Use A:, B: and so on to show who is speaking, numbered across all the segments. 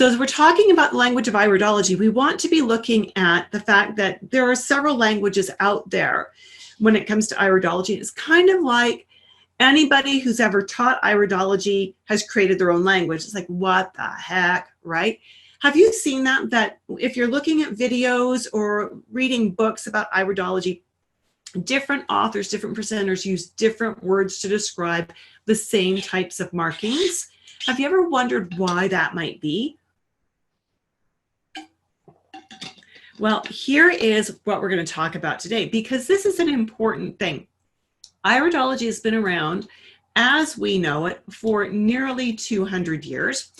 A: So as we're talking about the language of iridology, we want to be looking at the fact that there are several languages out there when it comes to iridology. It's kind of like anybody who's ever taught iridology has created their own language. It's like, what the heck, right? Have you seen that? That if you're looking at videos or reading books about iridology, different authors, different presenters use different words to describe the same types of markings. Have you ever wondered why that might be? Well, here is what we're going to talk about today, because this is an important thing. Iridology has been around, as we know it, for nearly 200 years.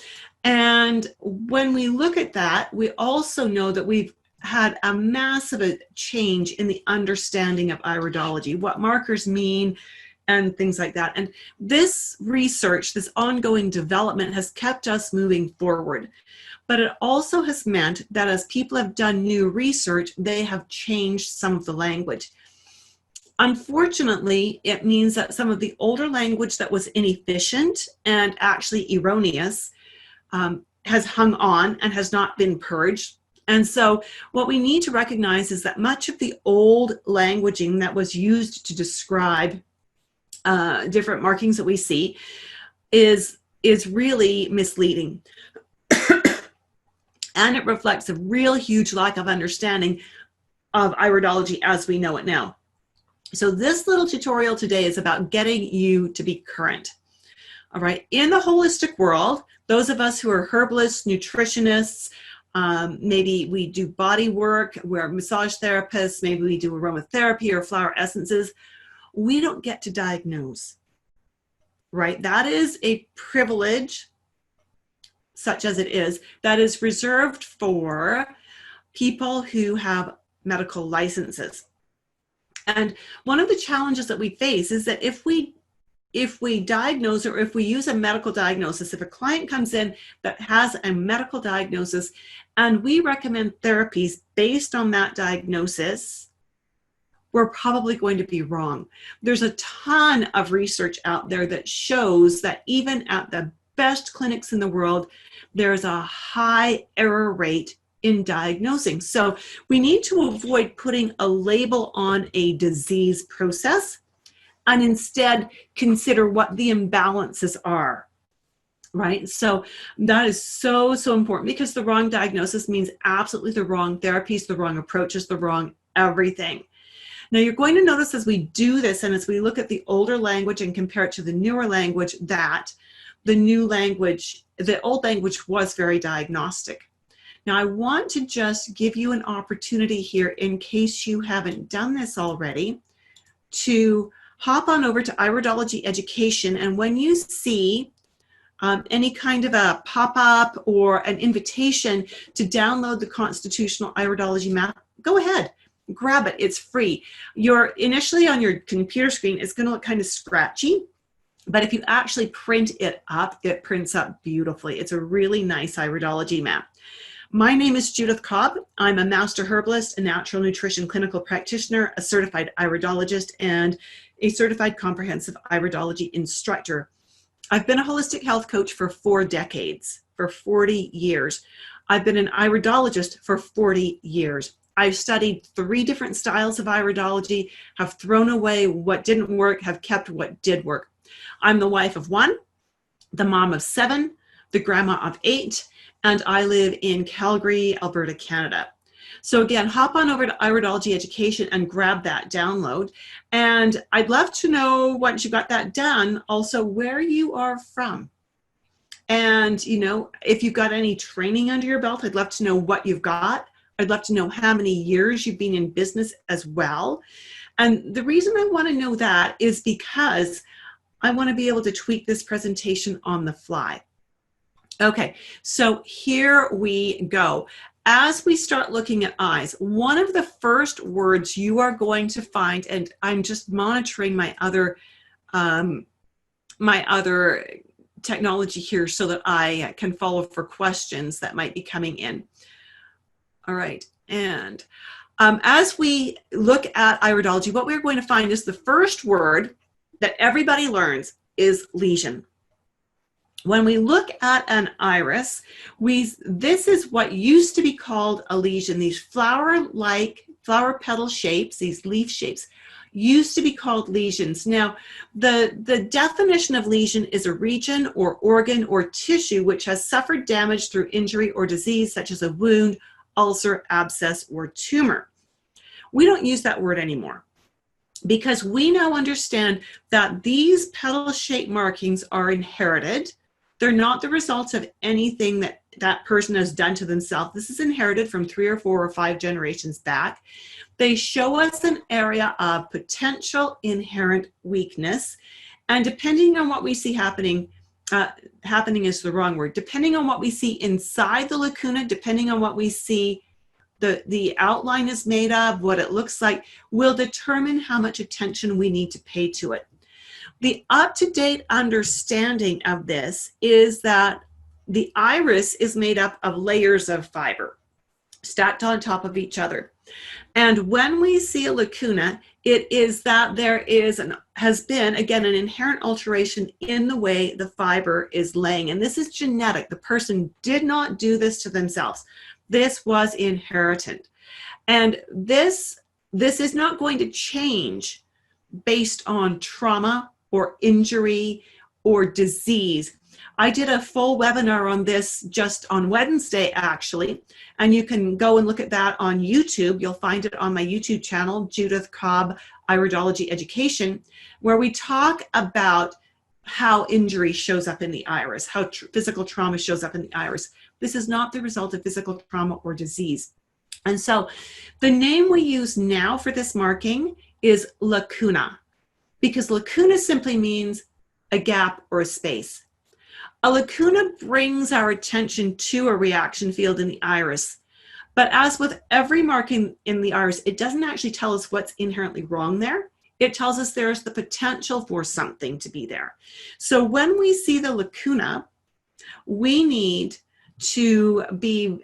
A: And when we look at that, we also know that we've had a massive change in the understanding of iridology, what markers mean, and things like that. And this research, this ongoing development has kept us moving forward. But it also has meant that as people have done new research, they have changed some of the language. Unfortunately, it means that some of the older language that was inefficient and actually erroneous has hung on and has not been purged. And so what we need to recognize is that much of the old languaging that was used to describe different markings that we see is really misleading. And it reflects a real huge lack of understanding of iridology as we know it now. So this little tutorial today is about getting you to be current. All right, in the holistic world, those of us who are herbalists, nutritionists, maybe we do body work, we're massage therapists, maybe we do aromatherapy or flower essences, we don't get to diagnose, right? That is a privilege, such as it is, that is reserved for people who have medical licenses. And one of the challenges that we face is that if we diagnose, or if we use a medical diagnosis, if a client comes in that has a medical diagnosis and we recommend therapies based on that diagnosis, we're probably going to be wrong. There's a ton of research out there that shows that even at the best clinics in the world, there's a high error rate in diagnosing. So we need to avoid putting a label on a disease process and instead consider what the imbalances are, right? So that is so, so important, because the wrong diagnosis means absolutely the wrong therapies, the wrong approaches, the wrong everything. Now you're going to notice as we do this and as we look at the older language and compare it to the newer language, that the new language, the old language was very diagnostic. Now I want to just give you an opportunity here, in case you haven't done this already, to hop on over to Iridology Education, and when you see any kind of a pop-up or an invitation to download the Constitutional Iridology Map, go ahead, grab it, it's free. Initially on your computer screen, it's gonna look kind of scratchy, but if you actually print it up, it prints up beautifully. It's a really nice iridology map. My name is Judith Cobb. I'm a master herbalist, a natural nutrition clinical practitioner, a certified iridologist, and a certified comprehensive iridology instructor. I've been a holistic health coach for 4 decades, for 40 years. I've been an iridologist for 40 years. I've studied 3 different styles of iridology, have thrown away what didn't work, have kept what did work. I'm the wife of 1, the mom of 7, the grandma of 8, and I live in Calgary, Alberta, Canada. So again, hop on over to Iridology Education and grab that download. And I'd love to know, once you got that done, also where you are from. And, you know, if you've got any training under your belt, I'd love to know what you've got. I'd love to know how many years you've been in business as well. And the reason I want to know that is because I want to be able to tweak this presentation on the fly. Okay, so here we go. As we start looking at eyes, one of the first words you are going to find, and I'm just monitoring my other technology here so that I can follow for questions that might be coming in. All right, and as we look at iridology, what we're going to find is the first word that everybody learns is lesion. When we look at an iris, this is what used to be called a lesion. These flower petal shapes, these leaf shapes, used to be called lesions. Now, the definition of lesion is a region or organ or tissue which has suffered damage through injury or disease, such as a wound, ulcer, abscess, or tumor. We don't use that word anymore, because we now understand that these petal-shaped markings are inherited. They're not the result of anything that person has done to themselves. This is inherited from 3 or 4 or 5 generations back. They show us an area of potential inherent weakness. And depending on what we see happening is the wrong word. Depending on what we see inside the lacuna, depending on what we see the outline is made of, what it looks like, will determine how much attention we need to pay to it. The up-to-date understanding of this is that the iris is made up of layers of fiber stacked on top of each other. And when we see a lacuna, it is that there has been, again, an inherent alteration in the way the fiber is laying. And this is genetic. The person did not do this to themselves. This was inherited. And this is not going to change based on trauma or injury or disease. I did a full webinar on this just on Wednesday, actually, and you can go and look at that on YouTube. You'll find it on my YouTube channel, Judith Cobb Iridology Education, where we talk about how injury shows up in the iris, how physical trauma shows up in the iris. This is not the result of physical trauma or disease. And so the name we use now for this marking is lacuna, because lacuna simply means a gap or a space. A lacuna brings our attention to a reaction field in the iris. But as with every marking in the iris, it doesn't actually tell us what's inherently wrong there. It tells us there's the potential for something to be there. So when we see the lacuna, we need to be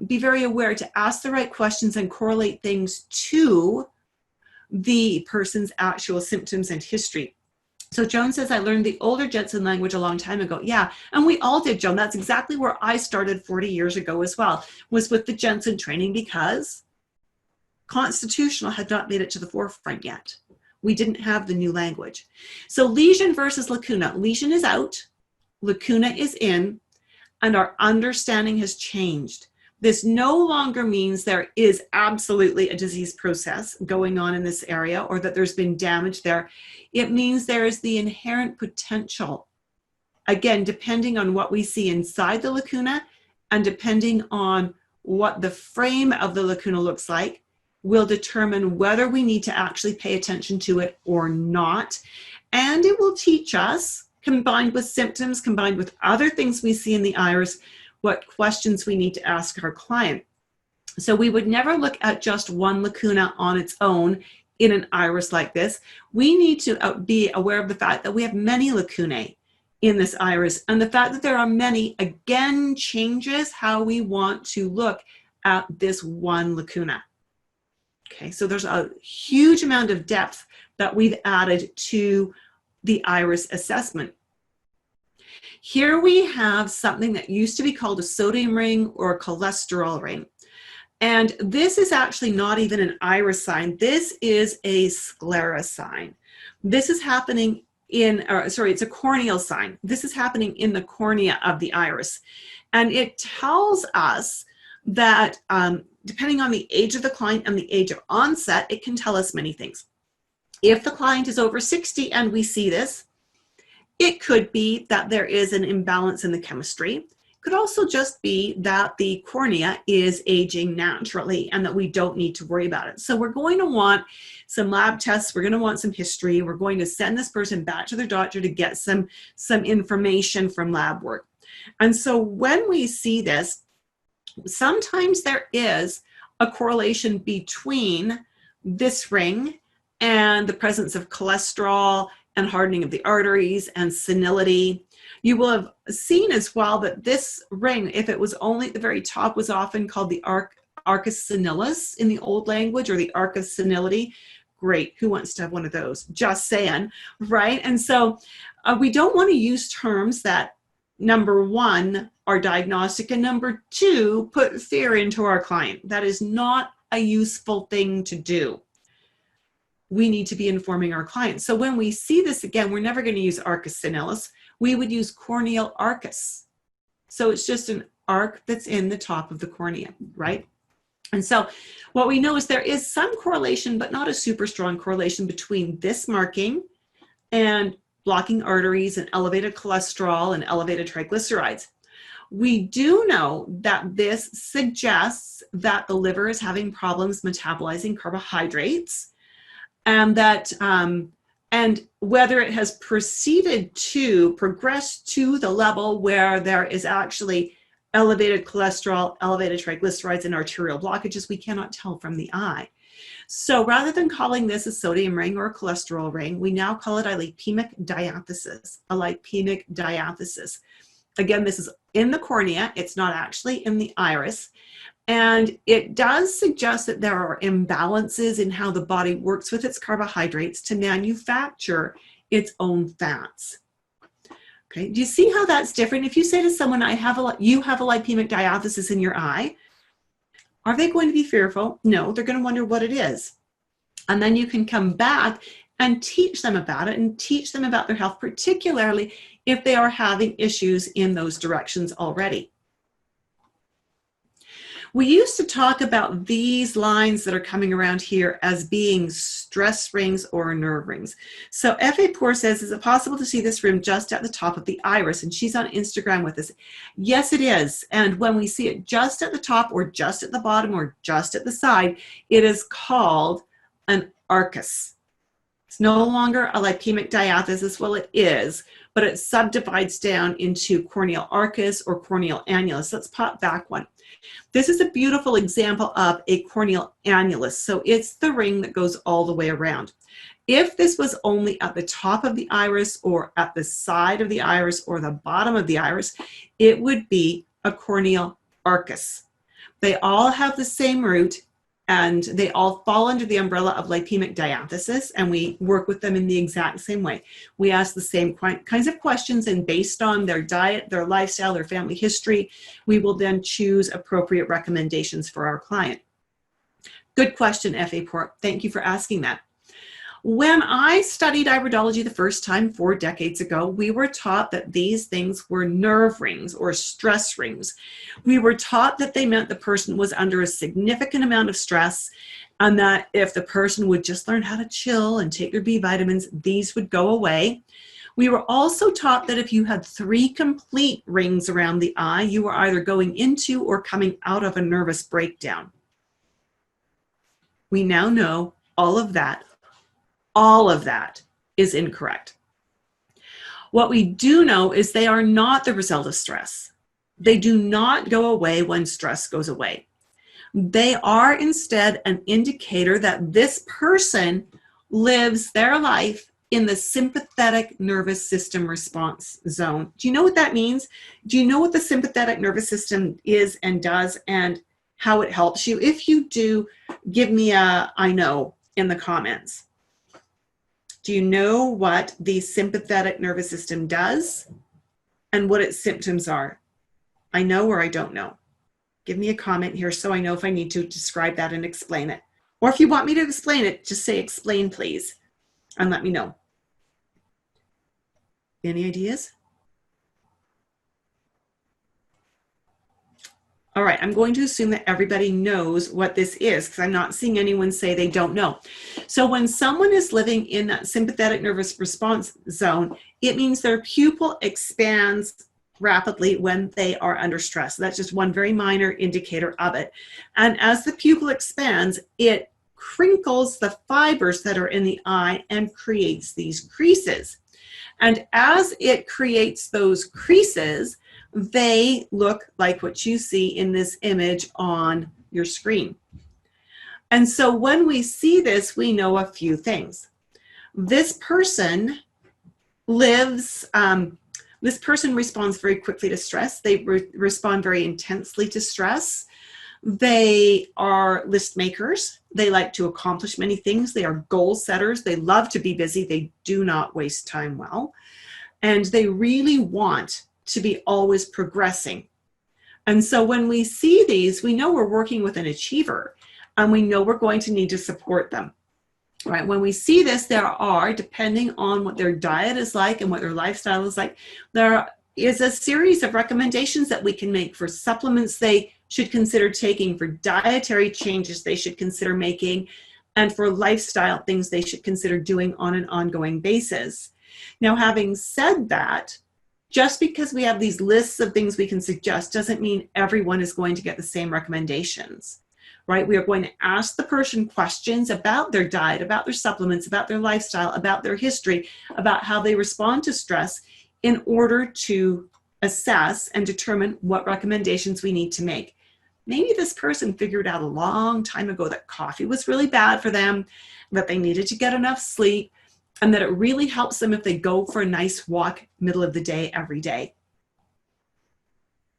A: very aware to ask the right questions and correlate things to the person's actual symptoms and history. So Joan says, I learned the older Jensen language a long time ago. Yeah, and we all did, Joan. That's exactly where I started 40 years ago as well, was with the Jensen training, because constitutional had not made it to the forefront yet. We didn't have the new language. So lesion versus lacuna. Lesion is out, lacuna is in, and our understanding has changed. This no longer means there is absolutely a disease process going on in this area or that there's been damage there. It means there is the inherent potential. Again, depending on what we see inside the lacuna and depending on what the frame of the lacuna looks like, will determine whether we need to actually pay attention to it or not. And it will teach us, combined with symptoms, combined with other things we see in the iris, what questions we need to ask our client. So we would never look at just one lacuna on its own in an iris like this. We need to be aware of the fact that we have many lacunae in this iris, and the fact that there are many, again, changes how we want to look at this one lacuna. Okay, so there's a huge amount of depth that we've added to the iris assessment. Here we have something that used to be called a sodium ring or a cholesterol ring. And this is actually not even an iris sign. This is a sclera sign. This is happening it's a corneal sign. This is happening in the cornea of the iris. And it tells us that depending on the age of the client and the age of onset, it can tell us many things. If the client is over 60 and we see this, it could be that there is an imbalance in the chemistry. It could also just be that the cornea is aging naturally and that we don't need to worry about it. So we're going to want some lab tests. We're going to want some history. We're going to send this person back to their doctor to get some information from lab work. And so when we see this, sometimes there is a correlation between this ring and the presence of cholesterol and hardening of the arteries and senility. You will have seen as well that this ring, if it was only at the very top, was often called the arcus senilis in the old language, or the arc of senility. Great, who wants to have one of those? Just saying, right? And so we don't want to use terms that number one, are diagnostic, and number two, put fear into our client. That is not a useful thing to do. We need to be informing our clients. So when we see this again, we're never going to use arcus senilis. We would use corneal arcus. So it's just an arc that's in the top of the cornea, right? And so what we know is there is some correlation, but not a super strong correlation between this marking and blocking arteries and elevated cholesterol and elevated triglycerides. We do know that this suggests that the liver is having problems metabolizing carbohydrates, and that and whether it has progressed to the level where there is actually elevated cholesterol, elevated triglycerides, and arterial blockages, we cannot tell from the eye. So rather than calling this a sodium ring or a cholesterol ring, we now call it a lipemic diathesis, a lipemic diathesis. Again, this is in the cornea. It's not actually in the iris. And it does suggest that there are imbalances in how the body works with its carbohydrates to manufacture its own fats. Okay, do you see how that's different? If you say to someone, you have a lipemic diathesis in your eye, are they going to be fearful? No, they're going to wonder what it is. And then you can come back and teach them about it and teach them about their health, particularly if they are having issues in those directions already. We used to talk about these lines that are coming around here as being stress rings or nerve rings. So F.A. Poor says, is it possible to see this rim just at the top of the iris? And she's on Instagram with us. Yes, it is. And when we see it just at the top or just at the bottom or just at the side, it is called an arcus. It's no longer a lipemic diathesis. Well, it is, but it subdivides down into corneal arcus or corneal annulus. Let's pop back one. This is a beautiful example of a corneal annulus. So it's the ring that goes all the way around. If this was only at the top of the iris or at the side of the iris or the bottom of the iris, it would be a corneal arcus. They all have the same root, and they all fall under the umbrella of lipemic diathesis, and we work with them in the exact same way. We ask the same kinds of questions, and based on their diet, their lifestyle, their family history, we will then choose appropriate recommendations for our client. Good question, F.A. Port. Thank you for asking that. When I studied iridology the first time 4 decades ago, we were taught that these things were nerve rings or stress rings. We were taught that they meant the person was under a significant amount of stress, and that if the person would just learn how to chill and take their B vitamins, these would go away. We were also taught that if you had 3 complete rings around the eye, you were either going into or coming out of a nervous breakdown. We now know all of that is incorrect. What we do know is they are not the result of stress. They do not go away when stress goes away. They are instead an indicator that this person lives their life in the sympathetic nervous system response zone. Do you know what that means? Do you know what the sympathetic nervous system is and does and how it helps you? If you do, give me a I know in the comments. Do you know what the sympathetic nervous system does and what its symptoms are? I know or I don't know. Give me a comment here so I know if I need to describe that and explain it. Or if you want me to explain it, just say explain, please, and let me know. Any ideas? All right, I'm going to assume that everybody knows what this is because I'm not seeing anyone say they don't know. So when someone is living in that sympathetic nervous response zone, it means their pupil expands rapidly when they are under stress. So that's just one very minor indicator of it. And as the pupil expands, it crinkles the fibers that are in the eye and creates these creases. And as it creates those creases, they look like what you see in this image on your screen. And so when we see this, we know a few things. This person responds very quickly to stress. They respond very intensely to stress. They are list makers. They like to accomplish many things. They are goal setters. They love to be busy. They do not waste time well. And they really want to be always progressing. And so when we see these, we know we're working with an achiever, and we know we're going to need to support them. Right? When we see this, there are, depending on what their diet is like and what their lifestyle is like, there is a series of recommendations that we can make for supplements they should consider taking, for dietary changes they should consider making, and for lifestyle things they should consider doing on an ongoing basis. Now, having said that, just because we have these lists of things we can suggest doesn't mean everyone is going to get the same recommendations, right? We are going to ask the person questions about their diet, about their supplements, about their lifestyle, about their history, about how they respond to stress, in order to assess and determine what recommendations we need to make. Maybe this person figured out a long time ago that coffee was really bad for them, that they needed to get enough sleep, and that it really helps them if they go for a nice walk middle of the day every day.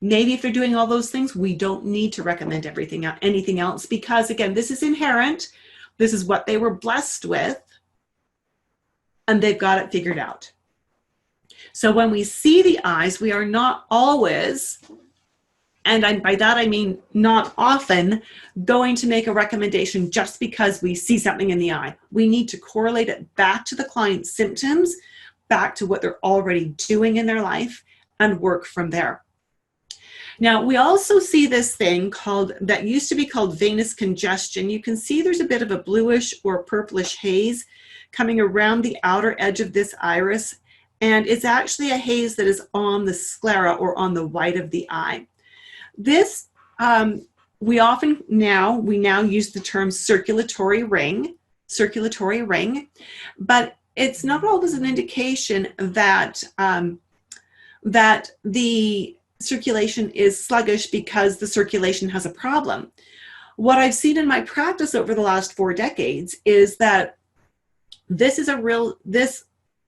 A: Maybe if they're doing all those things, we don't need to recommend anything else, because again, this is inherent. This is what they were blessed with, and they've got it figured out. So when we see the eyes, we are not always, and by that I mean not often, going to make a recommendation just because we see something in the eye. We need to correlate it back to the client's symptoms, back to what they're already doing in their life, and work from there. Now, we also see this thing that used to be called venous congestion. You can see there's a bit of a bluish or purplish haze coming around the outer edge of this iris, and it's actually a haze that is on the sclera, or on the white of the eye. This, we now use the term circulatory ring, but it's not always an indication that, that the circulation is sluggish because the circulation has a problem. What I've seen in my practice over the last 4 decades is that this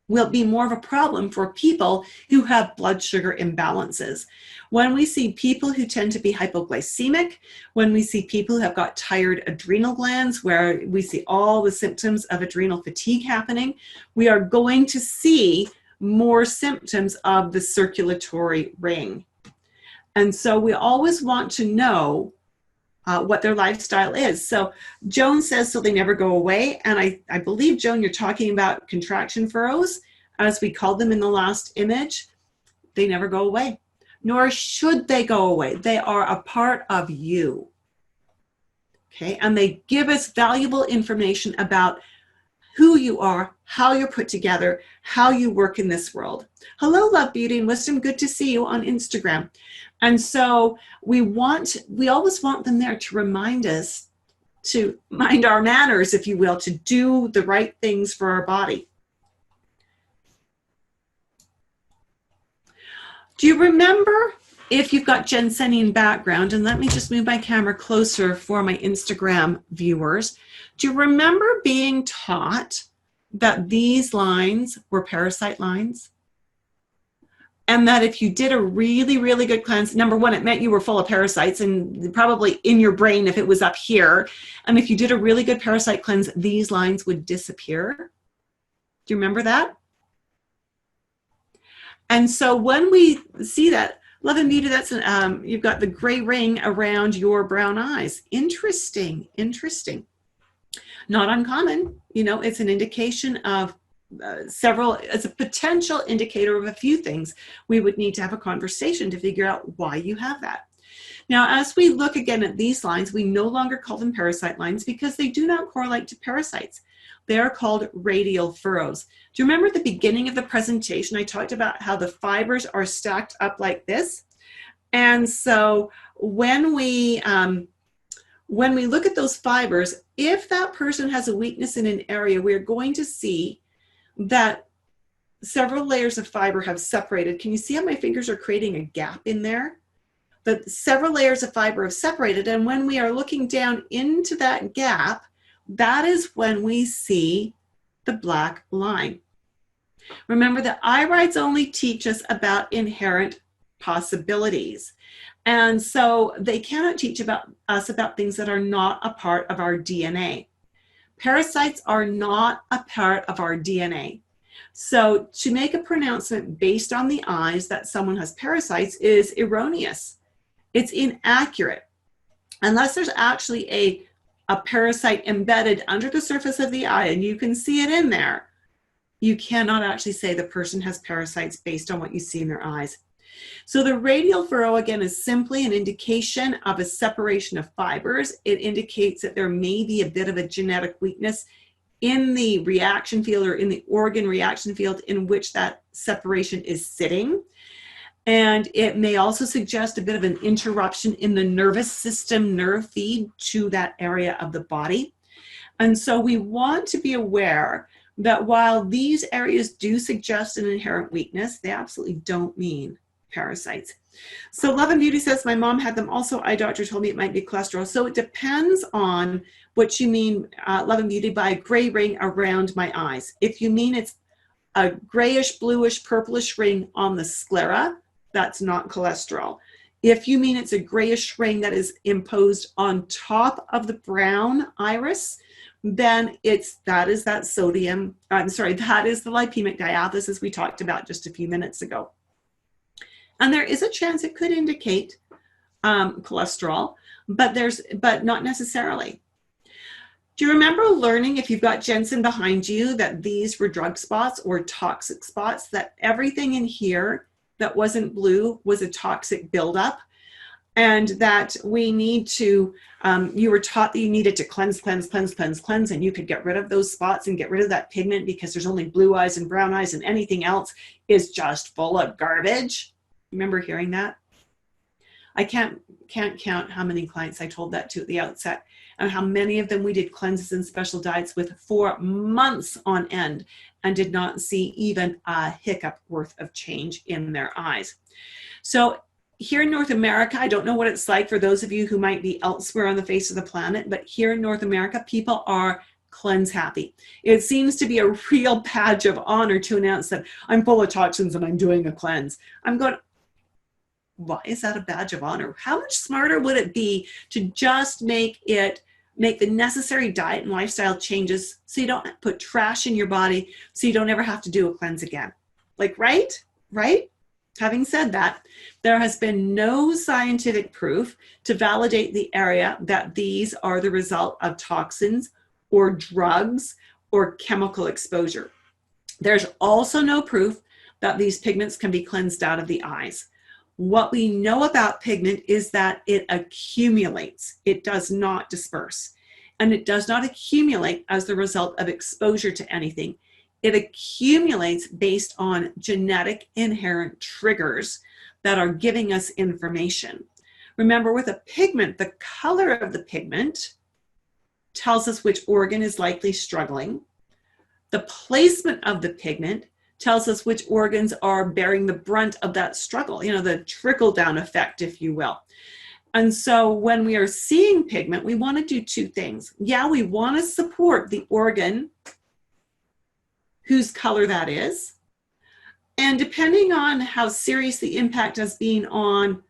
A: will be more of a problem for people who have blood sugar imbalances. When we see people who tend to be hypoglycemic, when we see people who have got tired adrenal glands, where we see all the symptoms of adrenal fatigue happening, we are going to see more symptoms of the circulatory ring. And so we always want to know what their lifestyle is. So Joan says, so they never go away. And I believe, Joan, you're talking about contraction furrows, as we called them in the last image. They never go away, nor should they go away. They are a part of you. Okay, and they give us valuable information about who you are, how you're put together, how you work in this world. Hello, Love, Beauty, and Wisdom. Good to see you on Instagram. And so we always want them there to remind us to mind our manners, if you will, to do the right things for our body. Do you remember, if you've got Jensenian background, and let me just move my camera closer for my Instagram viewers, do you remember being taught that these lines were parasite lines? And that if you did a really, really good cleanse, number one, it meant you were full of parasites, and probably in your brain if it was up here. And if you did a really good parasite cleanse, these lines would disappear. Do you remember that? And so when we see that, Love and Beauty, that's you've got the gray ring around your brown eyes. Interesting, interesting. Not uncommon. You know, it's an indication of it's a potential indicator of a few things. We would need to have a conversation to figure out why you have that. Now, as we look again at these lines, we no longer call them parasite lines because they do not correlate to parasites. They are called radial furrows. Do you remember at the beginning of the presentation, I talked about how the fibers are stacked up like this? And so when we look at those fibers, if that person has a weakness in an area, we're going to see that several layers of fiber have separated. Can you see how my fingers are creating a gap in there? But several layers of fiber have separated, and when we are looking down into that gap, that is when we see the black line. Remember that irides only teach us about inherent possibilities. And so they cannot teach us about things that are not a part of our DNA. Parasites are not a part of our DNA. So to make a pronouncement based on the eyes that someone has parasites is erroneous. It's inaccurate. Unless there's actually a parasite embedded under the surface of the eye and you can see it in there, you cannot actually say the person has parasites based on what you see in their eyes. So the radial furrow, again, is simply an indication of a separation of fibers. It indicates that there may be a bit of a genetic weakness in the reaction field or in the organ reaction field in which that separation is sitting. And it may also suggest a bit of an interruption in the nervous system nerve feed to that area of the body. And so we want to be aware that while these areas do suggest an inherent weakness, they absolutely don't mean parasites. So Love and Beauty says, my mom had them also. Eye doctor told me it might be cholesterol. So it depends on what you mean, Love and Beauty, by a gray ring around my eyes. If you mean it's a grayish, bluish, purplish ring on the sclera, that's not cholesterol. If you mean it's a grayish ring that is imposed on top of the brown iris, then that is the lipemic diathesis we talked about just a few minutes ago. And there is a chance it could indicate cholesterol, but not necessarily. Do you remember learning, if you've got Jensen behind you, that these were drug spots or toxic spots, that everything in here that wasn't blue was a toxic buildup, and that we need to, you were taught that you needed to cleanse, and you could get rid of those spots and get rid of that pigment because there's only blue eyes and brown eyes and anything else is just full of garbage. Remember hearing that? I can't count how many clients I told that to at the outset and how many of them we did cleanses and special diets with for months on end and did not see even a hiccup worth of change in their eyes. So here in North America, I don't know what it's like for those of you who might be elsewhere on the face of the planet, but here in North America, people are cleanse happy. It seems to be a real badge of honor to announce that I'm full of toxins and I'm doing a cleanse. I'm going, why is that a badge of honor? How much smarter would it be to just make the necessary diet and lifestyle changes so you don't put trash in your body, so you don't ever have to do a cleanse again? Like, right? Having said that, there has been no scientific proof to validate the area that these are the result of toxins or drugs or chemical exposure. There's also no proof that these pigments can be cleansed out of the eyes. What we know about pigment is that it accumulates. It does not disperse. And it does not accumulate as the result of exposure to anything. It accumulates based on genetic inherent triggers that are giving us information. Remember, with a pigment, the color of the pigment tells us which organ is likely struggling. The placement of the pigment tells us which organs are bearing the brunt of that struggle, the trickle-down effect, if you will. And so when we are seeing pigment, we want to do two things. Yeah, we want to support the organ whose color that is. And depending on how serious the impact has been on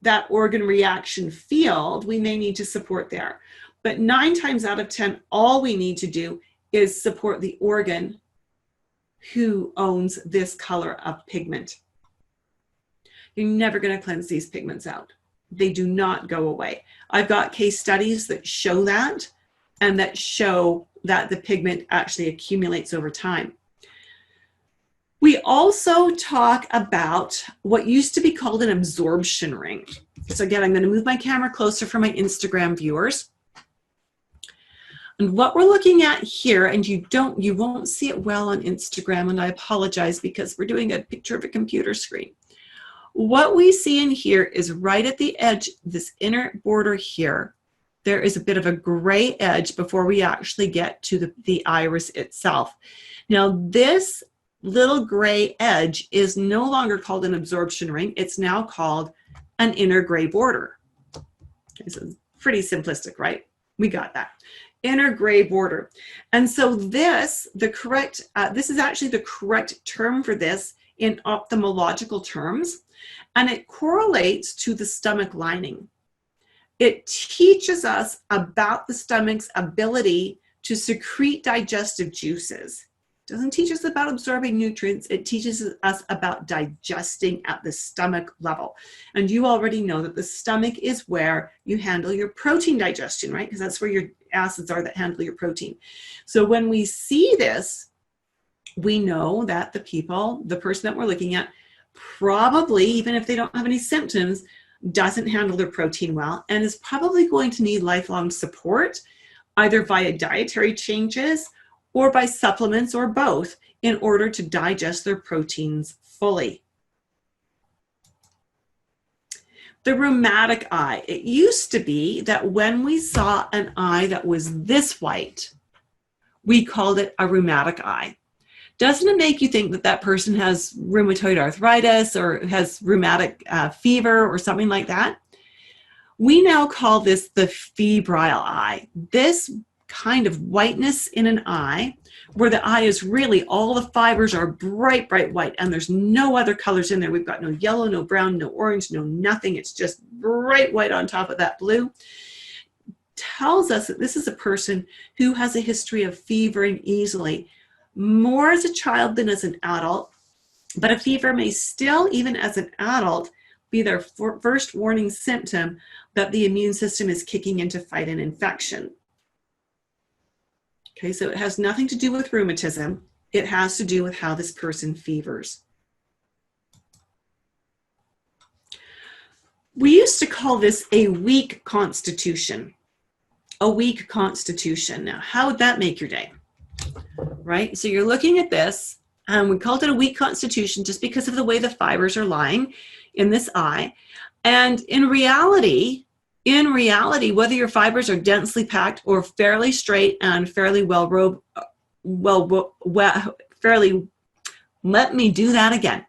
A: that organ reaction field, we may need to support there. But 9 times out of 10, all we need to do is support the organ who owns this color of pigment. You're never going to cleanse these pigments out. They do not go away. I've got case studies that show that, and that show that the pigment actually accumulates over time. We also talk about what used to be called an absorption ring. So again, I'm going to move my camera closer for my Instagram viewers. And what we're looking at here, and you won't see it well on Instagram, and I apologize because we're doing a picture of a computer screen. What we see in here is right at the edge, this inner border here, there is a bit of a gray edge before we actually get to the iris itself. Now, this little gray edge is no longer called an absorption ring. It's now called an inner gray border. Okay, so pretty simplistic, right? We got that. Inner gray border. And so this is actually the correct term for this in ophthalmological terms, and it correlates to the stomach lining. It teaches us about the stomach's ability to secrete digestive juices, Doesn't teach us about absorbing nutrients. It teaches us about digesting at the stomach level. And you already know that the stomach is where you handle your protein digestion, right? Because that's where your acids are that handle your protein. So when we see this, we know that the person that we're looking at, probably, even if they don't have any symptoms, doesn't handle their protein well and is probably going to need lifelong support, either via dietary changes or by supplements or both, in order to digest their proteins fully. The rheumatic eye. It used to be that when we saw an eye that was this white, we called it a rheumatic eye. Doesn't it make you think that that person has rheumatoid arthritis or has rheumatic fever or something like that? We now call this the febrile eye. This kind of whiteness in an eye, where the eye is really, all the fibers are bright, bright white, and there's no other colors in there. We've got no yellow, no brown, no orange, no nothing. It's just bright white on top of that blue. Tells us that this is a person who has a history of fevering easily, more as a child than as an adult, but a fever may still, even as an adult, be their first warning symptom that the immune system is kicking in to fight an infection. Okay, so it has nothing to do with rheumatism. It has to do with how this person fevers. We used to call this a weak constitution. A weak constitution. Now, how would that make your day? Right? So you're looking at this, and we called it a weak constitution just because of the way the fibers are lying in this eye. And in reality, whether your fibers are densely packed or fairly straight and fairly let me do that again.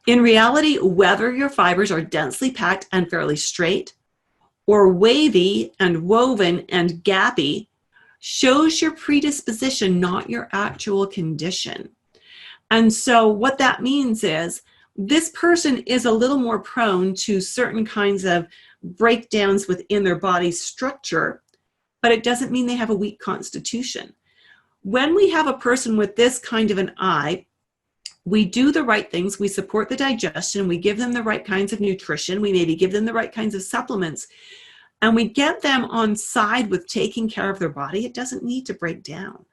A: In reality, whether your fibers are densely packed and fairly straight or wavy and woven and gappy shows your predisposition, not your actual condition. And so what that means is this person is a little more prone to certain kinds of breakdowns within their body structure, but it doesn't mean they have a weak constitution. When we have a person with this kind of an eye, we do the right things. We support the digestion. We give them the right kinds of nutrition. We maybe give them the right kinds of supplements. And we get them on side with taking care of their body. It doesn't need to break down.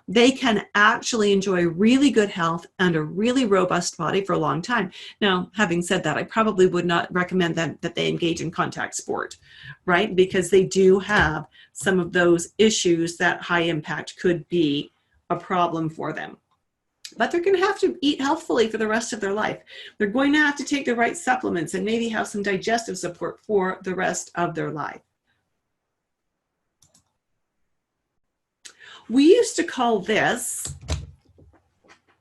A: They can actually enjoy really good health and a really robust body for a long time. Now, having said that, I probably would not recommend that they engage in contact sport, right? Because they do have some of those issues that high impact could be a problem for them. But they're going to have to eat healthfully for the rest of their life. They're going to have to take the right supplements and maybe have some digestive support for the rest of their life. We used to call this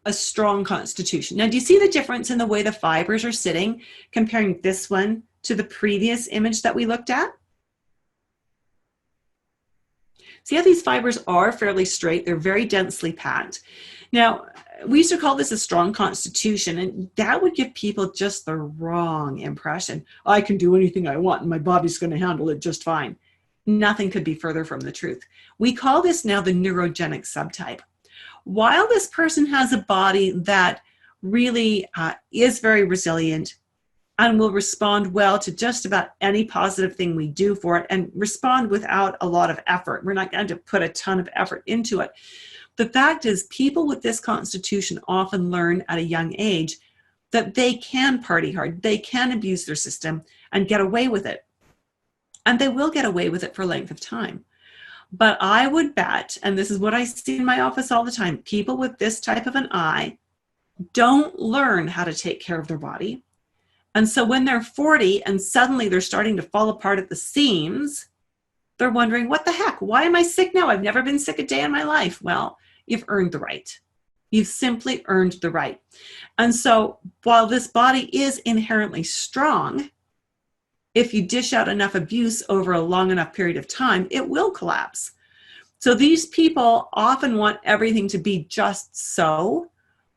A: a strong constitution. Now, do you see the difference in the way the fibers are sitting, comparing this one to the previous image that we looked at? See how these fibers are fairly straight? They're very densely packed. Now, we used to call this a strong constitution, and that would give people just the wrong impression. I can do anything I want and my body's going to handle it just fine. Nothing could be further from the truth. We call this now the neurogenic subtype. While this person has a body that really is very resilient and will respond well to just about any positive thing we do for it and respond without a lot of effort. We're not going to put a ton of effort into it. The fact is, people with this constitution often learn at a young age that they can party hard, they can abuse their system and get away with it. And they will get away with it for a length of time. But I would bet, and this is what I see in my office all the time, people with this type of an eye don't learn how to take care of their body. And so when they're 40 and suddenly they're starting to fall apart at the seams, they're wondering, what the heck? Why am I sick now? I've never been sick a day in my life. Well, you've earned the right. You've simply earned the right. And so while this body is inherently strong, if you dish out enough abuse over a long enough period of time, it will collapse. So these people often want everything to be just so.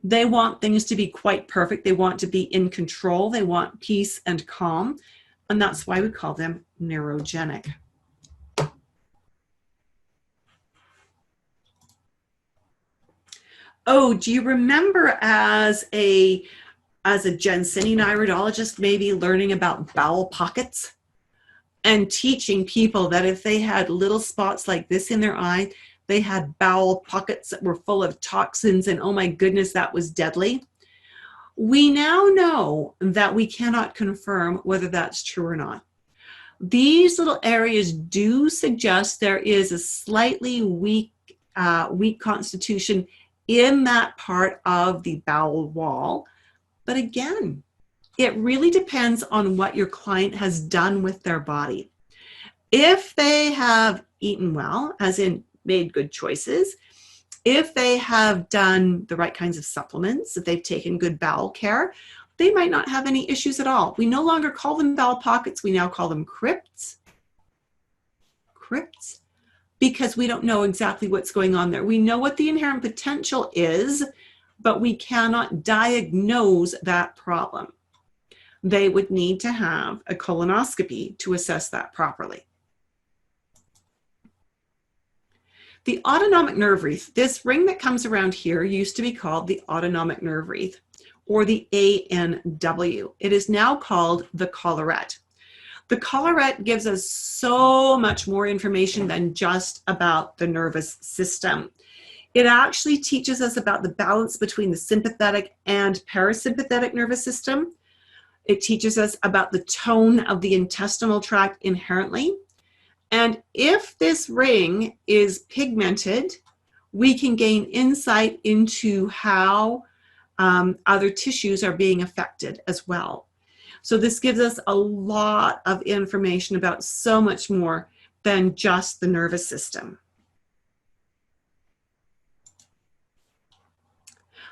A: They want things to be quite perfect. They want to be in control. They want peace and calm. And that's why we call them neurogenic. Oh, do you remember as a Jensenian iridologist, maybe learning about bowel pockets and teaching people that if they had little spots like this in their eye, they had bowel pockets that were full of toxins, and oh my goodness, that was deadly? We now know that we cannot confirm whether that's true or not. These little areas do suggest there is a slightly weak constitution in that part of the bowel wall. But again, it really depends on what your client has done with their body. If they have eaten well, as in made good choices, if they have done the right kinds of supplements, if they've taken good bowel care, they might not have any issues at all. We no longer call them bowel pockets. We now call them crypts. Crypts, because we don't know exactly what's going on there. We know what the inherent potential is, but we cannot diagnose that problem. They would need to have a colonoscopy to assess that properly. The autonomic nerve wreath, this ring that comes around here used to be called the autonomic nerve wreath, or the ANW. It is now called the collarette. The collarette gives us so much more information than just about the nervous system. It actually teaches us about the balance between the sympathetic and parasympathetic nervous system. It teaches us about the tone of the intestinal tract inherently. And if this ring is pigmented, we can gain insight into how other tissues are being affected as well. So this gives us a lot of information about so much more than just the nervous system.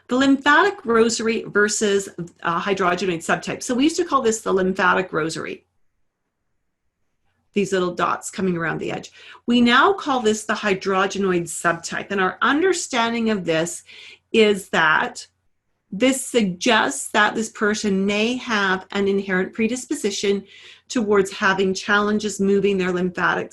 A: The lymphatic rosary versus hydrogenoid subtype. So we used to call this the lymphatic rosary. These little dots coming around the edge. We now call this the hydrogenoid subtype. And our understanding of this is that this suggests that this person may have an inherent predisposition towards having challenges moving their lymphatic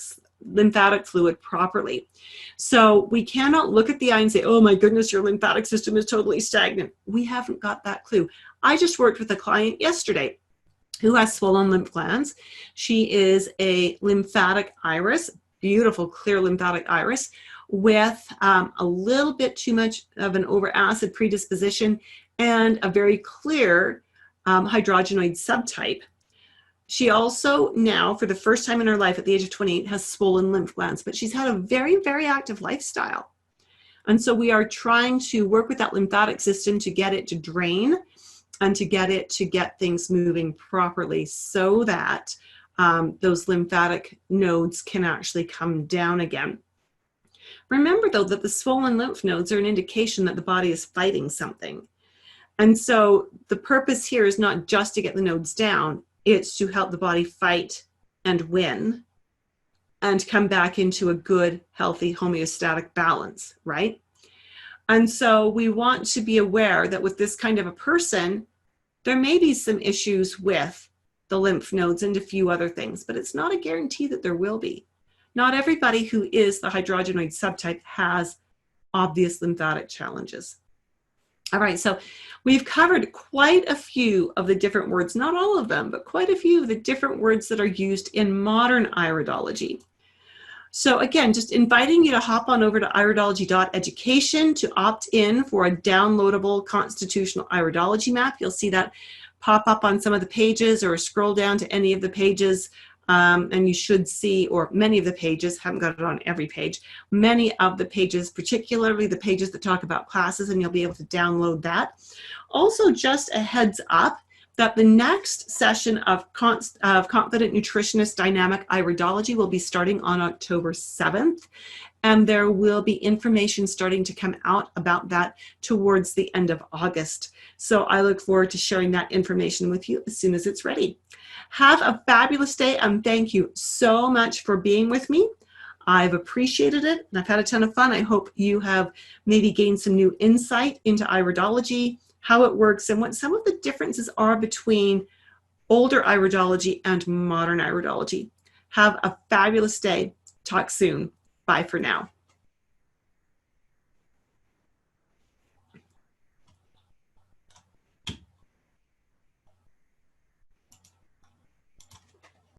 A: fluid properly. So we cannot look at the eye and say, oh my goodness, your lymphatic system is totally stagnant. We haven't got that clue. I just worked with a client yesterday who has swollen lymph glands. She is a lymphatic iris, beautiful clear lymphatic iris with a little bit too much of an over-acid predisposition and a very clear hydrogenoid subtype. She also now, for the first time in her life at the age of 28, has swollen lymph glands, but she's had a very, very active lifestyle. And so we are trying to work with that lymphatic system to get it to drain and to get things moving properly so that those lymphatic nodes can actually come down again. Remember, though, that the swollen lymph nodes are an indication that the body is fighting something. And so the purpose here is not just to get the nodes down, it's to help the body fight and win and come back into a good, healthy, homeostatic balance, right? And so we want to be aware that with this kind of a person, there may be some issues with the lymph nodes and a few other things, but it's not a guarantee that there will be. Not everybody who is the hydrogenoid subtype has obvious lymphatic challenges. All right, so we've covered quite a few of the different words, not all of them, but quite a few of the different words that are used in modern iridology. So again, just inviting you to hop on over to iridology.education to opt in for a downloadable constitutional iridology map. You'll see that pop up on some of the pages, or scroll down to any of the pages, and you should see, or many of the pages, haven't got it on every page, many of the pages, particularly the pages that talk about classes, and you'll be able to download that. Also, just a heads up that the next session of Confident Nutritionist Dynamic Iridology will be starting on October 7th, and there will be information starting to come out about that towards the end of August. So I look forward to sharing that information with you as soon as it's ready. Have a fabulous day, and thank you so much for being with me. I've appreciated it, and I've had a ton of fun. I hope you have maybe gained some new insight into iridology, how it works, and what some of the differences are between older iridology and modern iridology. Have a fabulous day. Talk soon. Bye for now.